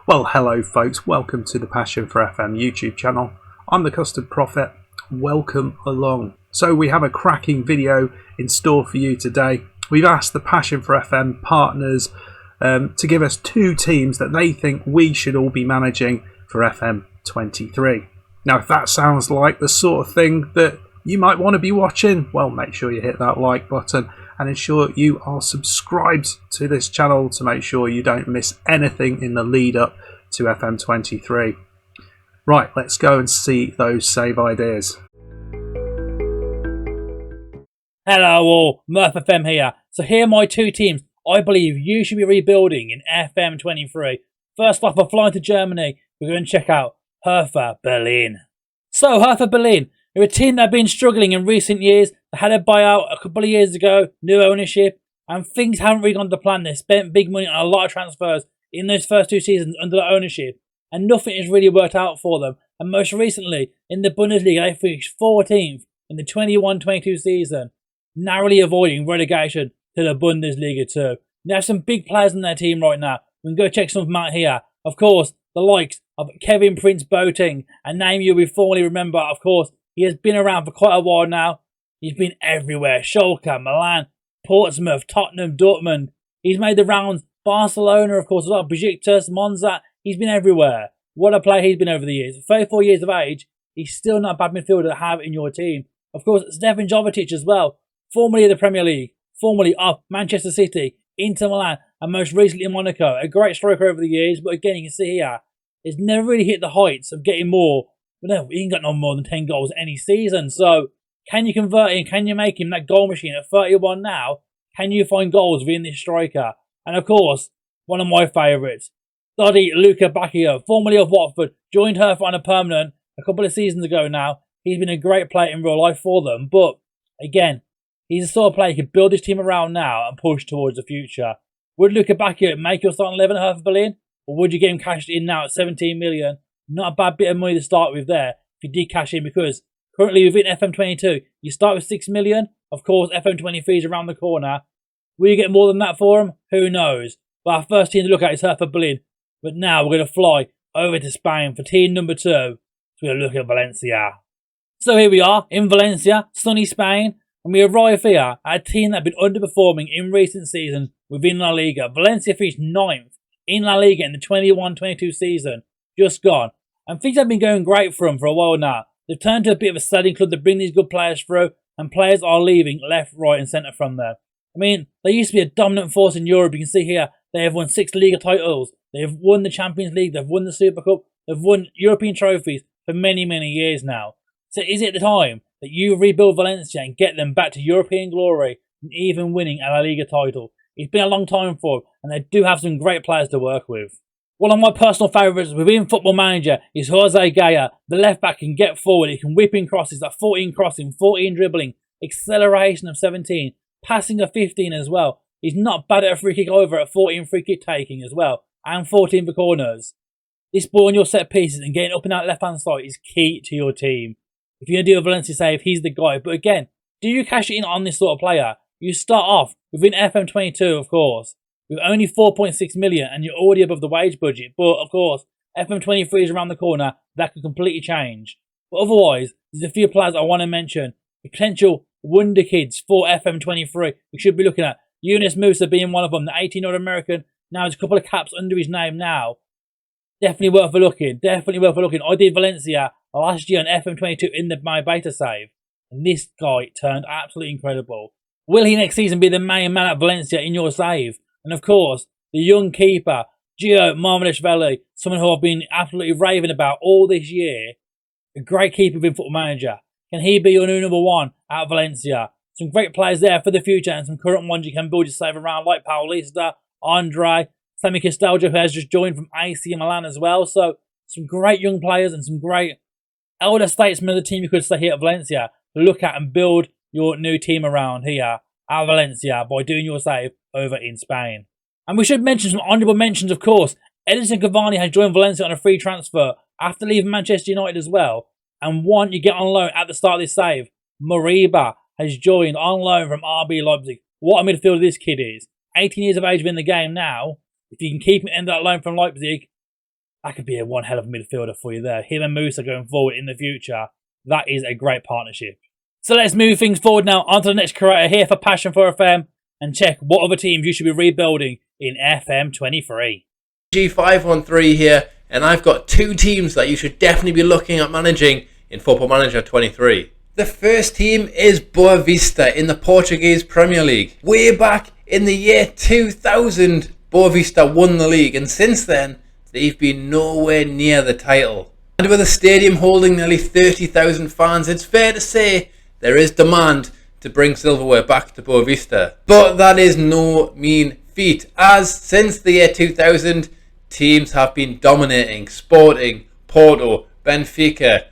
Well, hello folks, welcome to the Passion for FM YouTube channel. I'm the Custard Prophet, welcome along. So we have a cracking video in store for you today. We've asked the Passion for FM partners to give us two teams that they think we should all be managing for FM23. Now if that sounds like the sort of thing that you might want to be watching, well, make sure you hit that like button and ensure you are subscribed to this channel to make sure you don't miss anything in the lead up to FM23. Right, let's go and see those save ideas. Hello all, Murph FM here. So here are my two teams I believe you should be rebuilding in FM23. First off, we're flying to Germany. We're going to check out Hertha Berlin. So Hertha Berlin, they're a team that have been struggling in recent years. They had a buyout a couple of years ago, new ownership, and things haven't really gone to plan. They spent big money on a lot of transfers in those first two seasons under the ownership, and nothing has really worked out for them. And most recently, in the Bundesliga, they finished 14th in the 21-22 season, narrowly avoiding relegation to the Bundesliga too. They have some big players in their team right now. We can go check some of them out here. Of course, the likes of Kevin Prince Boateng, a name you'll be fondly remember. Of course, he has been around for quite a while now. He's been everywhere. Schalke, Milan, Portsmouth, Tottenham, Dortmund. He's made the rounds. Barcelona, of course, a lot of Besiktas, Monza. He's been everywhere. What a player he's been over the years. 34 years of age, he's still not a bad midfielder to have in your team. Of course, Stefan Jovetic as well. Formerly of the Premier League, formerly of Manchester City, Inter Milan, and most recently in Monaco. A great striker over the years, but again, you can see here, he's never really hit the heights of getting more. But no, he ain't got no more than 10 goals any season. So, can you convert him? Can you make him that goal machine at 31 now? Can you find goals within this striker? And of course, one of my favourites, Dodi Luca Bacchio, formerly of Watford, joined Hertha on a permanent a couple of seasons ago now. He's been a great player in real life for them. But, again, he's the sort of player who could build his team around now and push towards the future. Would Luca Bacchio make your starting 11 at Hertha Berlin? Or would you get him cashed in now at 17 million? Not a bad bit of money to start with there if you did cash in, because currently within FM22, you start with 6 million. Of course, FM23 is around the corner. Will you get more than that for him? Who knows? But our first team to look at is Hertha Berlin. But now we're going to fly over to Spain for team number 2. So we're going to look at Valencia. So here we are in Valencia, sunny Spain. And we arrive here at a team that have been underperforming in recent seasons within La Liga. Valencia finished 9th in La Liga in the 21-22 season, just gone. And things have been going great for them for a while now. They've turned to a bit of a selling club to bring these good players through, and players are leaving left, right and centre from there. I mean, they used to be a dominant force in Europe. You can see here, they have won 6 Liga titles. They have won the Champions League. They've won the Super Cup. They've won European trophies for many, many years now. So is it the time that you rebuild Valencia and get them back to European glory and even winning a La Liga title? It's been a long time for them, and they do have some great players to work with. One of my personal favourites within Football Manager is Jose Gaya. The left back can get forward, he can whip in crosses at 14 crossing, 14 dribbling, acceleration of 17, passing of 15 as well. He's not bad at a free kick over at 14 free kick taking as well, and 14 for corners. This ball on your set pieces and getting up and out left hand side is key to your team. If you're going to do a Valencia save, he's the guy. But again, do you cash it in on this sort of player? You start off within FM22, of course, with only 4.6 million and you're already above the wage budget. But, of course, FM23 is around the corner. That could completely change. But otherwise, there's a few players I want to mention. Potential wonder kids for FM23 we should be looking at. Yunus Musa being one of them, the 18-year-old American. Now there's a couple of caps under his name now. Definitely worth a looking. Definitely worth a looking. I did Valencia last year on FM22 in my beta save. And this guy turned absolutely incredible. Will he next season be the main man at Valencia in your save? And of course, the young keeper, Gio Marmalishvili, someone who I've been absolutely raving about all this year. A great keeper within Football Manager. Can he be your new number 1 at Valencia? Some great players there for the future and some current ones you can build your save around, like Boavista, Andre, Sammy Castaldo, who has just joined from AC Milan as well. So some great young players and some great elder statesmen of the team you could say here at Valencia to look at and build your new team around here at Valencia by doing your save over in Spain. And we should mention some honourable mentions, of course. Edinson Cavani has joined Valencia on a free transfer after leaving Manchester United as well. And one you get on loan at the start of this save, Moriba, has joined on loan from RB Leipzig. What a midfielder this kid is. 18 years of age within the game now. If you can keep him in that loan from Leipzig, that could be a one hell of a midfielder for you there. Him and Musa going forward in the future, that is a great partnership. So let's move things forward now onto the next creator here for Passion for FM and check what other teams you should be rebuilding in FM23. G513 here, and I've got two teams that you should definitely be looking at managing in Football Manager 23. The first team is Boavista in the Portuguese Premier League. Way back in the year 2000, Boavista won the league, and since then, they've been nowhere near the title. And with a stadium holding nearly 30,000 fans, it's fair to say there is demand to bring silverware back to Boavista. But that is no mean feat, as since the year 2000, teams have been dominating. Sporting, Porto, Benfica,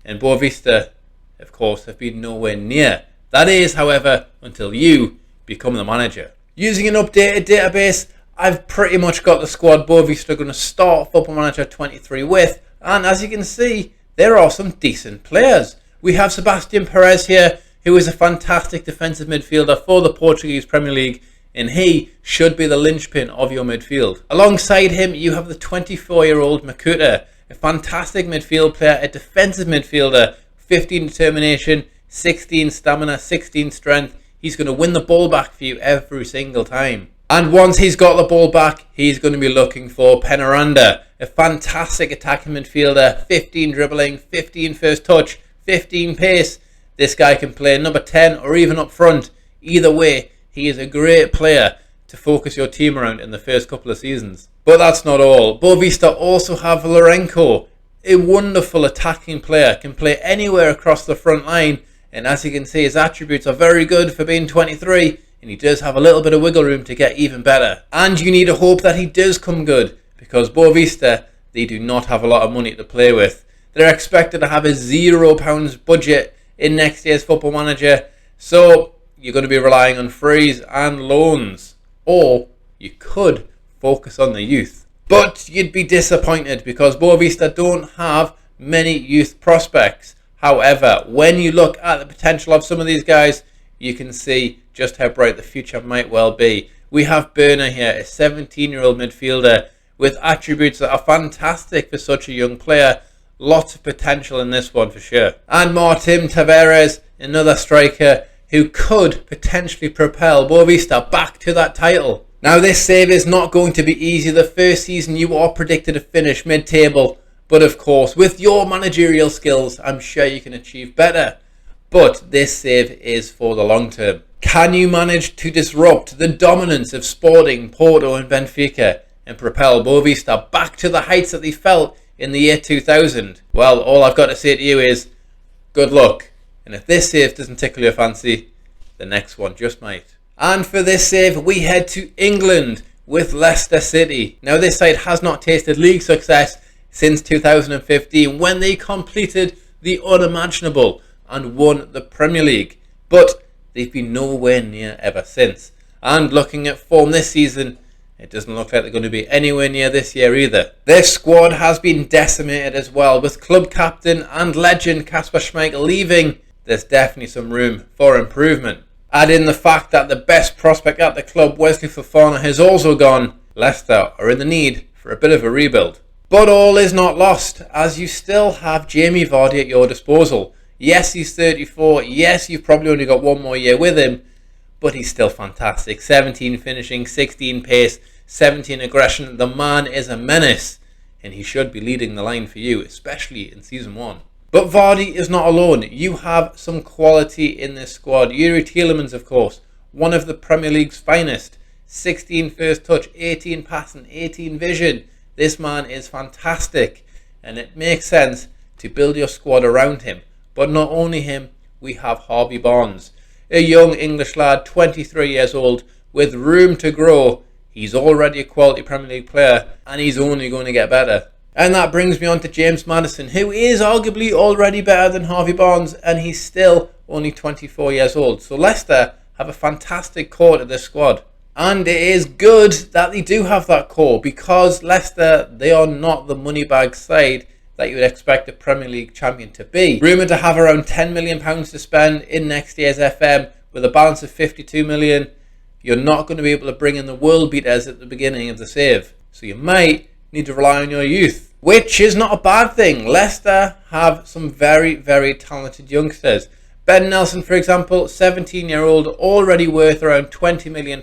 and Boavista, of course, have been nowhere near. That is, however, until you become the manager. Using an updated database, I've pretty much got the squad Boavista are going to start Football Manager 23 with, and as you can see, there are some decent players. We have Sebastian Perez here, who is a fantastic defensive midfielder for the Portuguese Premier League, and he should be the linchpin of your midfield. Alongside him, you have the 24-year-old Makuta, a fantastic midfield player, a defensive midfielder, 15 determination, 16 stamina, 16 strength. He's going to win the ball back for you every single time. And once he's got the ball back, he's going to be looking for Penaranda, a fantastic attacking midfielder, 15 dribbling, 15 first touch, 15 pace. This guy can play number 10 or even up front. Either way, he is a great player to focus your team around in the first couple of seasons. But that's not all. Boavista also have Lorenko, a wonderful attacking player, can play anywhere across the front line, and as you can see, his attributes are very good for being 23, and he does have a little bit of wiggle room to get even better. And you need to hope that he does come good, because Boavista, they do not have a lot of money to play with. They're expected to have a £0 budget in next year's Football Manager, so you're going to be relying on frees and loans, or you could focus on the youth. But you'd be disappointed because Boavista don't have many youth prospects. However, when you look at the potential of some of these guys, you can see just how bright the future might well be. We have Burner here, a 17-year-old midfielder with attributes that are fantastic for such a young player. Lots of potential in this one for sure. And Martin Tavares, another striker who could potentially propel Boavista back to that title. Now this save is not going to be easy. The first season you are predicted to finish mid-table, but of course with your managerial skills I'm sure you can achieve better. But this save is for the long term. Can you manage to disrupt the dominance of Sporting, Porto and Benfica and propel Boavista back to the heights that they felt in the year 2000? Well, all I've got to say to you is good luck. And if this save doesn't tickle your fancy, the next one just might. And for this save, we head to England with Leicester City. Now this side has not tasted league success since 2015 when they completed the unimaginable and won the Premier League. But they've been nowhere near ever since. And looking at form this season, it doesn't look like they're going to be anywhere near this year either. This squad has been decimated as well, with club captain and legend Kasper Schmeichel leaving. There's definitely some room for improvement. Add in the fact that the best prospect at the club, Wesley Fofana, has also gone. Leicester are in the need for a bit of a rebuild. But all is not lost, as you still have Jamie Vardy at your disposal. Yes, he's 34. Yes, you've probably only got one more year with him, but he's still fantastic. 17 finishing, 16 pace, 17 aggression. The man is a menace, and he should be leading the line for you, especially in Season 1. But Vardy is not alone. You have some quality in this squad. Yuri Tielemans, of course, one of the Premier League's finest. 16 first touch, 18 passing, 18 vision. This man is fantastic, and it makes sense to build your squad around him. But not only him, we have Harvey Barnes, a young English lad, 23 years old, with room to grow. He's already a quality Premier League player, and he's only going to get better. And that brings me on to James Maddison, who is arguably already better than Harvey Barnes, and he's still only 24 years old. So Leicester have a fantastic core to this squad. And it is good that they do have that core, because Leicester, they are not the money bag side that you would expect a Premier League champion to be. Rumoured to have around £10 million to spend in next year's FM, with a balance of £52 million. You're not going to be able to bring in the world beaters at the beginning of the save. So you might need to rely on your youth. which is not a bad thing. Leicester have some very, very talented youngsters. Ben Nelson, for example, 17-year-old, already worth around £20 million.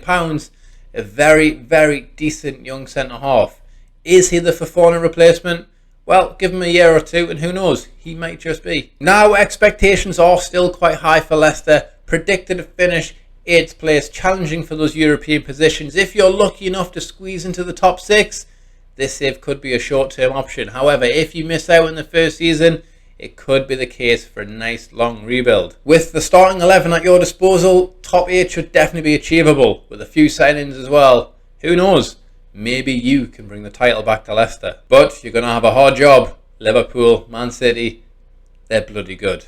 A very, very decent young centre-half. Is he the Fofana replacement? Well, give him a year or two and who knows, he might just be. Now, expectations are still quite high for Leicester. Predicted to finish 8th place, challenging for those European positions. If you're lucky enough to squeeze into the top 6, this save could be a short-term option. However, if you miss out in the first season, it could be the case for a nice long rebuild. With the starting 11 at your disposal, top 8 should definitely be achievable, with a few signings as well. Who knows? Maybe you can bring the title back to Leicester. But you're going to have a hard job. Liverpool, Man City, they're bloody good.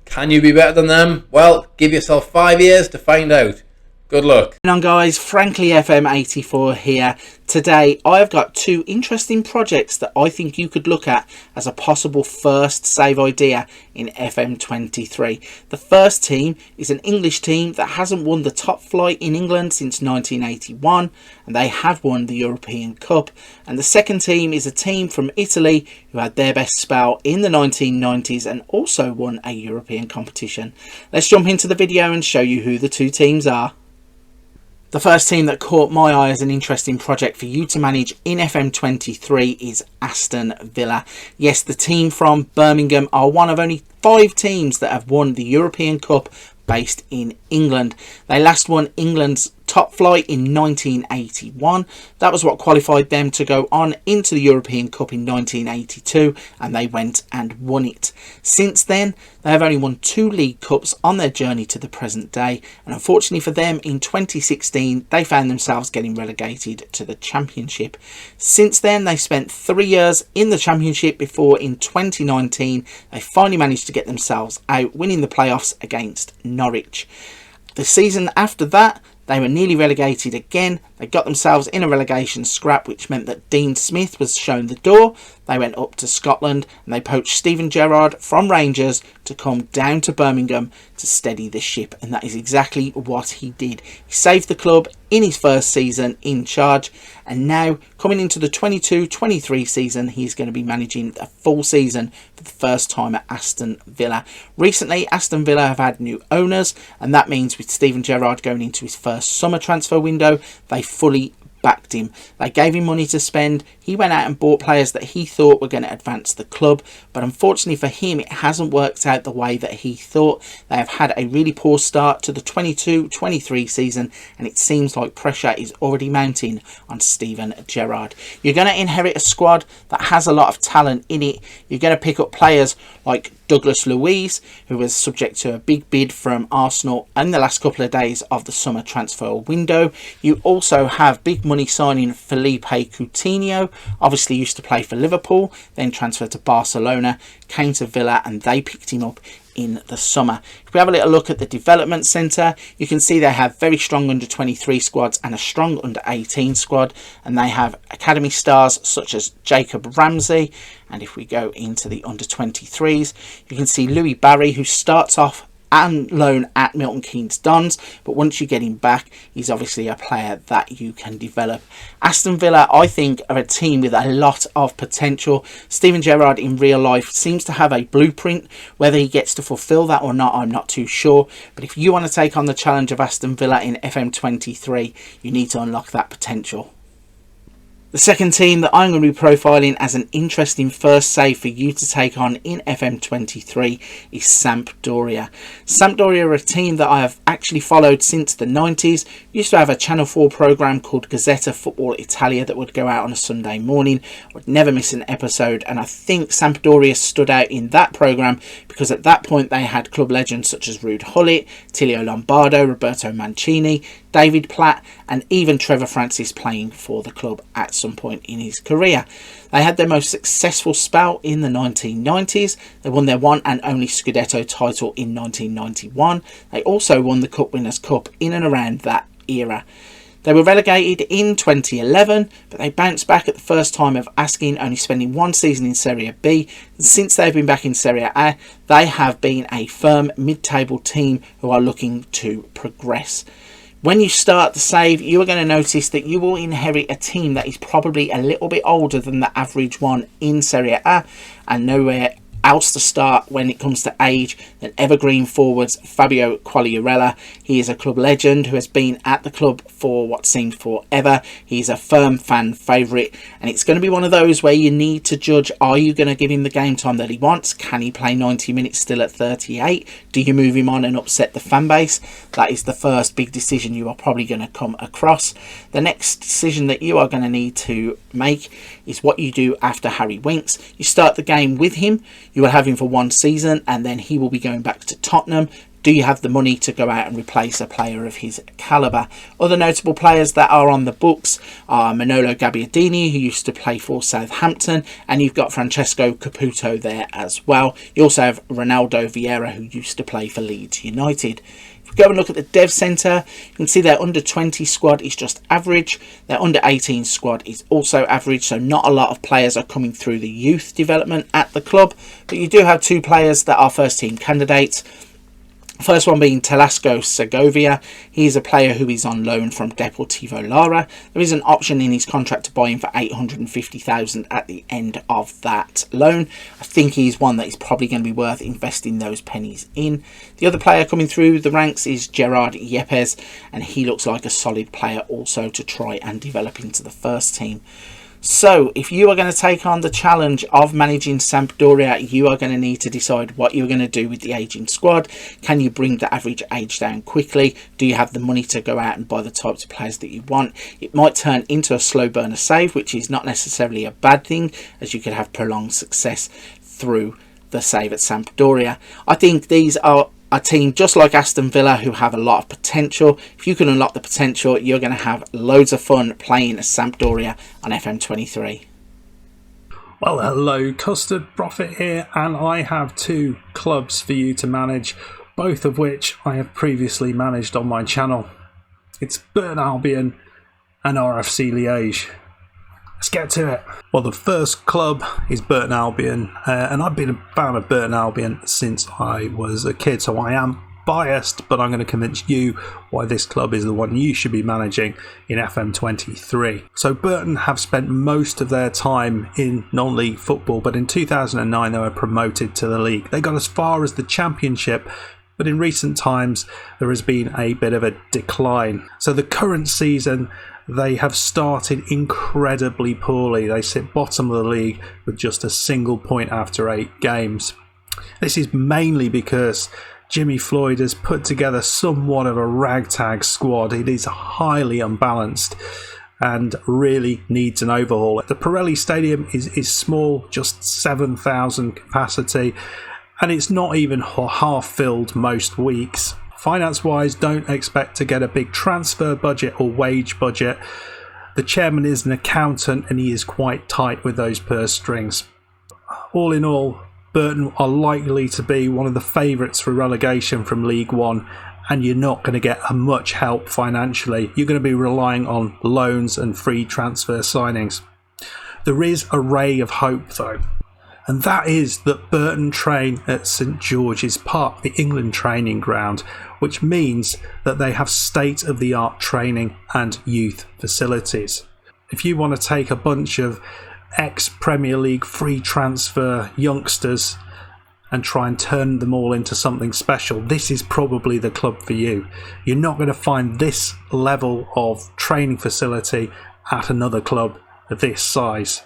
Can you be better than them? Well, give yourself 5 years to find out. Good luck. Hello guys, Frankly FM84 here. Today I've got 2 interesting projects that I think you could look at as a possible first save idea in FM23. The first team is an English team that hasn't won the top flight in England since 1981, and they have won the European Cup. And the second team is a team from Italy who had their best spell in the 1990s and also won a European competition. Let's jump into the video and show you who the 2 teams are. The first team that caught my eye as an interesting project for you to manage in FM23 is Aston Villa. Yes, the team from Birmingham are one of only 5 teams that have won the European Cup based in England. They last won England's top flight in 1981. That was what qualified them to go on into the European Cup in 1982, and they went and won it. Since then, they have only won 2 League Cups on their journey to the present day, and unfortunately for them, in 2016 they found themselves getting relegated to the Championship. Since then, they spent 3 years in the Championship before in 2019 they finally managed to get themselves out, winning the playoffs against Norwich. The season after that, they were nearly relegated again. They got themselves in a relegation scrap, which meant that Dean Smith was shown the door. They went up to Scotland and they poached Steven Gerrard from Rangers to come down to Birmingham to steady the ship, and that is exactly what he did. He saved the club in his first season in charge, and now coming into the 22-23 season, he's going to be managing a full season for the first time at Aston Villa. Recently, Aston Villa have had new owners, and that means with Steven Gerrard going into his first summer transfer window, they fully backed him. They gave him money to spend. He went out and bought players that he thought were going to advance the club, but unfortunately for him, it hasn't worked out the way that he thought. They have had a really poor start to the 22-23 season, and it seems like pressure is already mounting on Steven Gerrard. You're going to inherit a squad that has a lot of talent in it. You're going to pick up players like Douglas Luiz, who was subject to a big bid from Arsenal in the last couple of days of the summer transfer window. You also have big money signing Felipe Coutinho, obviously used to play for Liverpool, then transferred to Barcelona, came to Villa, and they picked him up in the summer. If we have a little look at the development centre, you can see they have very strong under 23 squads and a strong under 18 squad, and they have academy stars such as Jacob Ramsey. And if we go into the under 23s, you can see Louis Barry, who starts off and loan at Milton Keynes Dons, but once you get him back, he's obviously a player that you can develop. Aston Villa, I think, are a team with a lot of potential. Steven Gerrard in real life seems to have a blueprint. Whether he gets to fulfill that or not, I'm not too sure, but if you want to take on the challenge of Aston Villa in FM23, you need to unlock that potential. The second team that I'm going to be profiling as an interesting first save for you to take on in FM23 is Sampdoria. Sampdoria are a team that I have actually followed since the 90s. Used to have a Channel 4 programme called Gazzetta Football Italia that would go out on a Sunday morning. I would never miss an episode, and I think Sampdoria stood out in that programme because at that point they had club legends such as Ruud Gullit, Tilio Lombardo, Roberto Mancini, David Platt, and even Trevor Francis playing for the club at some point in his career. They had their most successful spell in the 1990s. They won their one and only Scudetto title in 1991. They also won the Cup Winners' Cup in and around that era. They were relegated in 2011, but they bounced back at the first time of asking, only spending 1 season in Serie B. And since they've been back in Serie A, they have been a firm mid-table team who are looking to progress. When you start the save, you are going to notice that you will inherit a team that is probably a little bit older than the average one in Serie A, and nowhere else to start when it comes to age than evergreen forwards Fabio Quagliarella. He is a club legend who has been at the club for what seems forever. He's a firm fan favourite, and it's going to be one of those where you need to judge, are you going to give him the game time that he wants? Can he play 90 minutes still at 38? Do you move him on and upset the fan base? That is the first big decision you are probably going to come across. The next decision that you are going to need to make is what you do after Harry Winks. You start the game with him. You will have him for one season, and then he will be going back to Tottenham. Do you have the money to go out and replace a player of his calibre? Other notable players that are on the books are Manolo Gabbiadini, who used to play for Southampton, and you've got Francesco Caputo there as well. You also have Ronaldo Vieira, who used to play for Leeds United. Go and look at the Dev Centre. You can see their under 20 squad is just average. Their under 18 squad is also average, so not a lot of players are coming through the youth development at the club. But you do have two players that are first team candidates. First one being Telasco Segovia. He's a player who is on loan from Deportivo Lara. There is an option in his contract to buy him for $850,000 at the end of that loan. I think he's one that is probably going to be worth investing those pennies in. The other player coming through the ranks is Gerard Yepes, and he looks like a solid player also to try and develop into the first team. So, if you are going to take on the challenge of managing Sampdoria, you are going to need to decide what you're going to do with the ageing squad. Can you bring the average age down quickly? Do you have the money to go out and buy the types of players that you want? It might turn into a slow burner save, which is not necessarily a bad thing, as you could have prolonged success through the save at Sampdoria. I think these are a team just like Aston Villa who have a lot of potential. If you can unlock the potential, you're going to have loads of fun playing as Sampdoria on FM23. Well, hello, Custard Prophet here, and I have two clubs for you to manage, both of which I have previously managed on my channel. It's Burton Albion and RFC Liege. Let's get to it. Well, the first club is Burton Albion, and I've been a fan of Burton Albion since I was a kid, so I am biased, but I'm going to convince you why this club is the one you should be managing in FM23. So Burton have spent most of their time in non-league football, but in 2009 they were promoted to the league. They got as far as the Championship, but in recent times there has been a bit of a decline. So the current season they have started incredibly poorly. They sit bottom of the league with just a single point after 8 games. This is mainly because Jimmy Floyd has put together somewhat of a ragtag squad. It is highly unbalanced and really needs an overhaul. The Pirelli Stadium is small, just 7,000 capacity, and it's not even half filled most weeks. Finance-wise, don't expect to get a big transfer budget or wage budget. The chairman is an accountant and he is quite tight with those purse strings. All in all, Burton are likely to be one of the favourites for relegation from League One, and you're not going to get much help financially. You're going to be relying on loans and free transfer signings. There is a ray of hope though, and that is that Burton train at St George's Park, the England training ground, which means that they have state-of-the-art training and youth facilities. If you want to take a bunch of ex-Premier League free transfer youngsters and try and turn them all into something special, this is probably the club for you. You're not going to find this level of training facility at another club of this size.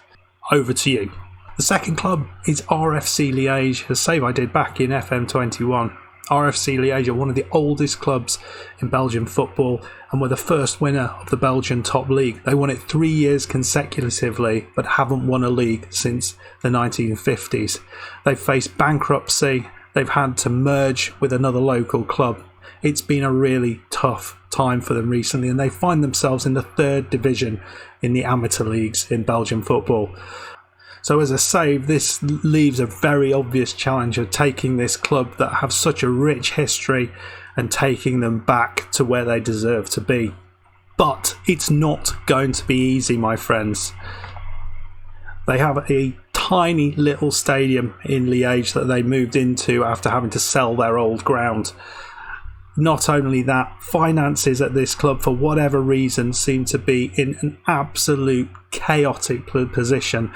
Over to you. The second club is RFC Liege, a save I did back in FM21. RFC Liege are one of the oldest clubs in Belgian football and were the first winner of the Belgian top league. They won it 3 years consecutively but haven't won a league since the 1950s. They've faced bankruptcy, they've had to merge with another local club. It's been a really tough time for them recently, and they find themselves in the 3rd division in the amateur leagues in Belgian football. So as a save, this leaves a very obvious challenge of taking this club that have such a rich history and taking them back to where they deserve to be. But it's not going to be easy, my friends. They have a tiny little stadium in Liège that they moved into after having to sell their old ground. not only that, finances at this club, for whatever reason, seem to be in an absolute chaotic position.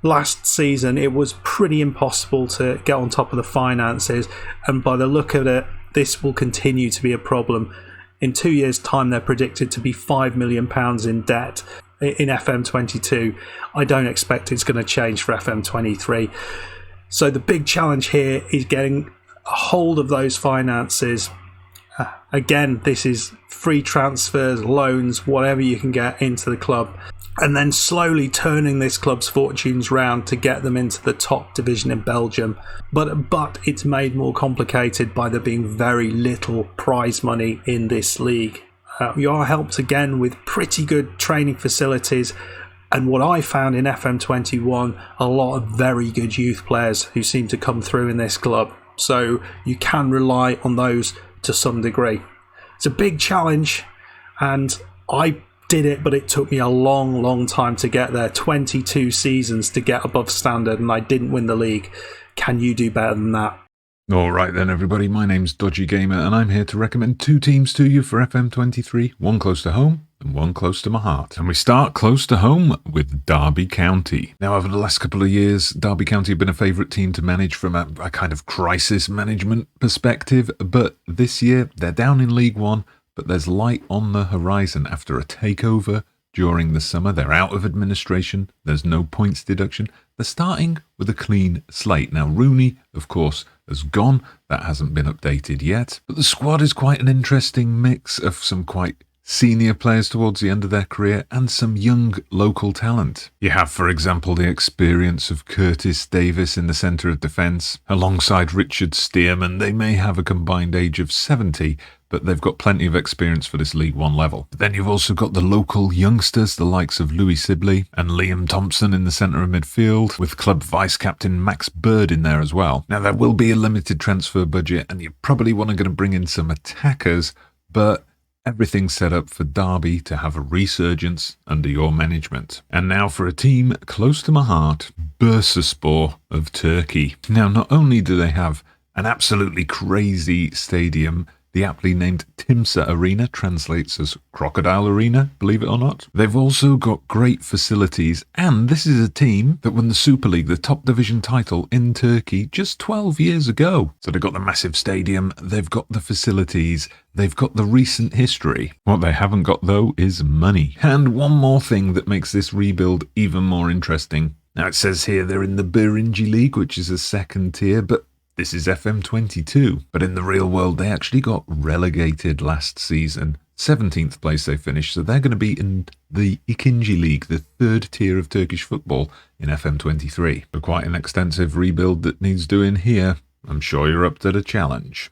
Last season, it was pretty impossible to get on top of the finances, and by the look of it, this will continue to be a problem. In 2 years' time, they're predicted to be £5 million in debt in FM22. I don't expect it's going to change for FM23. So the big challenge here is getting a hold of those finances. Again, this is free transfers, loans, whatever you can get into the club, and then slowly turning this club's fortunes round to get them into the top division in Belgium. But it's made more complicated by there being very little prize money in this league. You are helped again with pretty good training facilities, and what I found in FM21, a lot of very good youth players who seem to come through in this club. So you can rely on those to some degree. It's a big challenge, and I did it, but it took me a long time to get there. 22 seasons to get above standard, and I didn't win the league. Can you do better than that? Alright then everybody, my name's Dodgy Gamer and I'm here to recommend 2 teams to you for FM23, one close to home and one close to my heart. And we start close to home with Derby County. Now over the last couple of years, Derby County have been a favourite team to manage from a kind of crisis management perspective, but this year they're down in League One, but there's light on the horizon after a takeover during the summer. They're out of administration, there's no points deduction, they're starting with a clean slate. Now Rooney, of course, has gone, that hasn't been updated yet, but the squad is quite an interesting mix of some quite senior players towards the end of their career and some young local talent. You have, for example, the experience of Curtis Davis in the centre of defence alongside Richard Stearman. They may have a combined age of 70, but they've got plenty of experience for this League One level. But then you've also got the local youngsters, the likes of Louis Sibley and Liam Thompson in the centre of midfield, with club vice-captain Max Bird in there as well. Now there will be a limited transfer budget and you probably want to bring in some attackers, but everything's set up for Derby to have a resurgence under your management. And now for a team close to my heart, Bursaspor of Turkey. Now not only do they have an absolutely crazy stadium, the aptly named Timsah Arena translates as Crocodile Arena, believe it or not. They've also got great facilities, and this is a team that won the Super League, the top division title in Turkey, just 12 years ago. So they've got the massive stadium, they've got the facilities, they've got the recent history. What they haven't got, though, is money. And one more thing that makes this rebuild even more interesting. Now, it says here they're in the Birinci League, which is a second tier, but this is FM22, but in the real world, they actually got relegated last season. 17th place they finished, so they're going to be in the İkinci League, the third tier of Turkish football in FM23. But quite an extensive rebuild that needs doing here. I'm sure you're up to the challenge.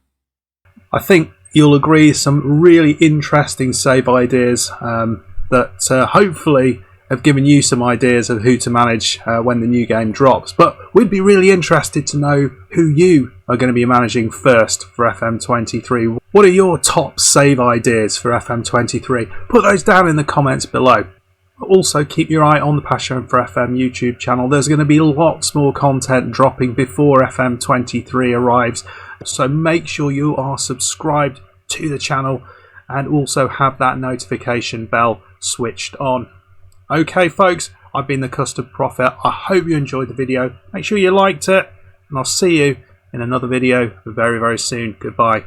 I think you'll agree some really interesting save ideas that hopefully have given you some ideas of who to manage when the new game drops. But we'd be really interested to know who you are going to be managing first for FM23. What are your top save ideas for FM23? Put those down in the comments below. Also, keep your eye on the Passion for FM YouTube channel. There's going to be lots more content dropping before FM23 arrives. So make sure you are subscribed to the channel and also have that notification bell switched on. Okay folks, I've been the Custard Prophet. I hope you enjoyed the video. Make sure you liked it, and I'll see you in another video very soon. Goodbye.